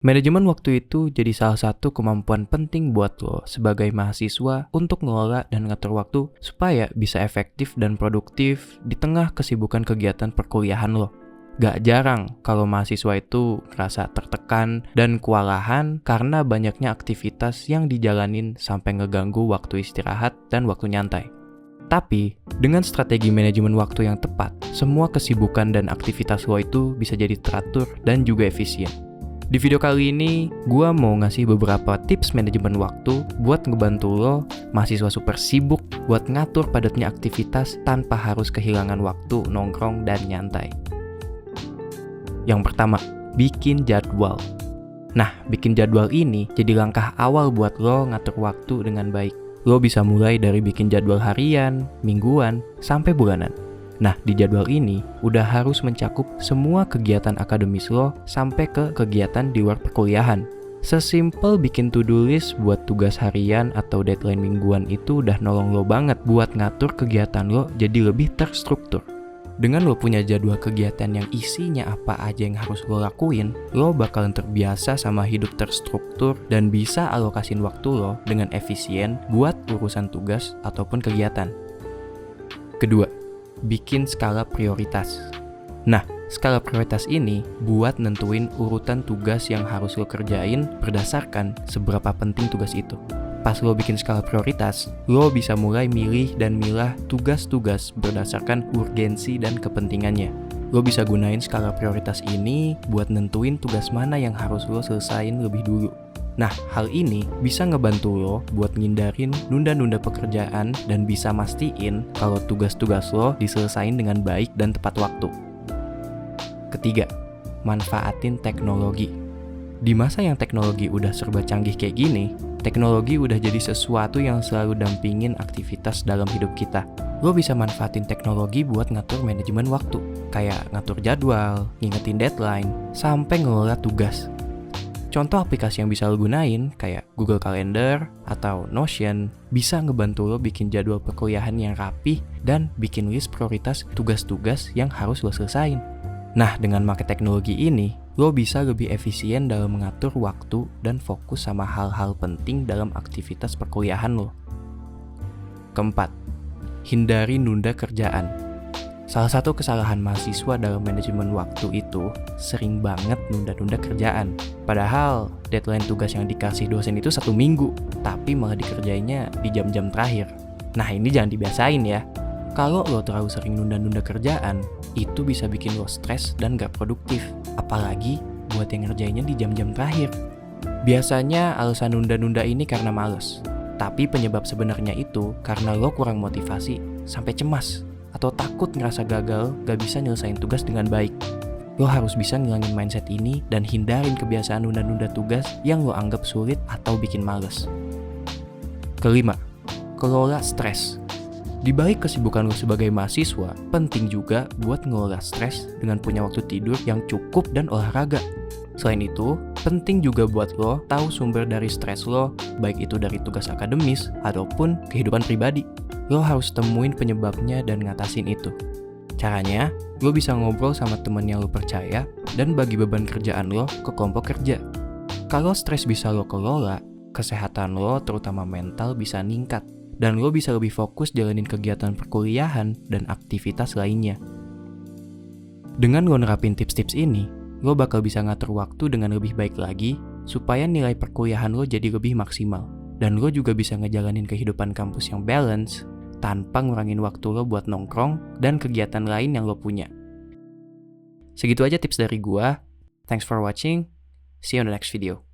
Manajemen waktu itu jadi salah satu kemampuan penting buat lo sebagai mahasiswa untuk ngelola dan ngatur waktu supaya bisa efektif dan produktif di tengah kesibukan kegiatan perkuliahan lo. Gak jarang kalau mahasiswa itu merasa tertekan dan kewalahan karena banyaknya aktivitas yang dijalanin sampai ngeganggu waktu istirahat dan waktu nyantai. Tapi, dengan strategi manajemen waktu yang tepat, semua kesibukan dan aktivitas lo itu bisa jadi teratur dan juga efisien. Di video kali ini, gua mau ngasih beberapa tips manajemen waktu buat ngebantu lo, mahasiswa super sibuk, buat ngatur padatnya aktivitas tanpa harus kehilangan waktu nongkrong dan nyantai. Yang pertama, bikin jadwal. Nah, bikin jadwal ini jadi langkah awal buat lo ngatur waktu dengan baik. Lo bisa mulai dari bikin jadwal harian, mingguan, sampai bulanan. Nah, di jadwal ini udah harus mencakup semua kegiatan akademis lo sampai ke kegiatan di luar perkuliahan. Sesimpel bikin to-do list buat tugas harian atau deadline mingguan itu udah nolong lo banget buat ngatur kegiatan lo jadi lebih terstruktur. Dengan lo punya jadwal kegiatan yang isinya apa aja yang harus lo lakuin, lo bakalan terbiasa sama hidup terstruktur dan bisa alokasin waktu lo dengan efisien buat urusan tugas ataupun kegiatan. Kedua, bikin skala prioritas. Nah, skala prioritas ini buat nentuin urutan tugas yang harus lo kerjain berdasarkan seberapa penting tugas itu. Pas lo bikin skala prioritas, lo bisa mulai milih dan milah tugas-tugas berdasarkan urgensi dan kepentingannya. Lo bisa gunain skala prioritas ini buat nentuin tugas mana yang harus lo selesain lebih dulu. Nah, hal ini bisa ngebantu lo buat ngindarin nunda-nunda pekerjaan dan bisa mastiin kalau tugas-tugas lo diselesain dengan baik dan tepat waktu. Ketiga, manfaatin teknologi. Di masa yang teknologi udah serba canggih kayak gini, teknologi udah jadi sesuatu yang selalu dampingin aktivitas dalam hidup kita. Lo bisa manfaatin teknologi buat ngatur manajemen waktu, kayak ngatur jadwal, ngingetin deadline, sampai ngelola tugas. Contoh aplikasi yang bisa lo gunain kayak Google Calendar atau Notion bisa ngebantu lo bikin jadwal perkuliahan yang rapih dan bikin list prioritas tugas-tugas yang harus lo selesain. Nah, dengan pakai teknologi ini, lo bisa lebih efisien dalam mengatur waktu dan fokus sama hal-hal penting dalam aktivitas perkuliahan lo. Keempat, hindari nunda kerjaan. Salah satu kesalahan mahasiswa dalam manajemen waktu itu sering banget nunda-nunda kerjaan. Padahal deadline tugas yang dikasih dosen itu 1 minggu, tapi malah dikerjainnya di jam-jam terakhir. Nah, ini jangan dibiasain ya. Kalau lo terlalu sering nunda-nunda kerjaan, itu bisa bikin lo stres dan gak produktif. Apalagi buat yang ngerjainnya di jam-jam terakhir. Biasanya alasan nunda-nunda ini karena males. Tapi penyebab sebenarnya itu karena lo kurang motivasi sampai cemas atau takut ngerasa gagal gak bisa nyelesain tugas dengan baik. Lo harus bisa ngilangin mindset ini dan hindarin kebiasaan nunda-nunda tugas yang lo anggap sulit atau bikin males. Kelima, kelola stres. Di balik kesibukan lo sebagai mahasiswa, penting juga buat ngelola stres dengan punya waktu tidur yang cukup dan olahraga. Selain itu, penting juga buat lo tahu sumber dari stres lo, baik itu dari tugas akademis ataupun kehidupan pribadi. Lo harus temuin penyebabnya dan ngatasin itu. Caranya, lo bisa ngobrol sama temen yang lo percaya dan bagi beban kerjaan lo ke kelompok kerja. Kalau stres bisa lo kelola, kesehatan lo terutama mental bisa ningkat dan lo bisa lebih fokus jalanin kegiatan perkuliahan dan aktivitas lainnya. Dengan lo nerapin tips-tips ini, lo bakal bisa ngatur waktu dengan lebih baik lagi supaya nilai perkuliahan lo jadi lebih maksimal. Dan lo juga bisa ngejalanin kehidupan kampus yang balance tanpa ngurangin waktu lo buat nongkrong dan kegiatan lain yang lo punya. Segitu aja tips dari gua. Thanks for watching. See you on the next video.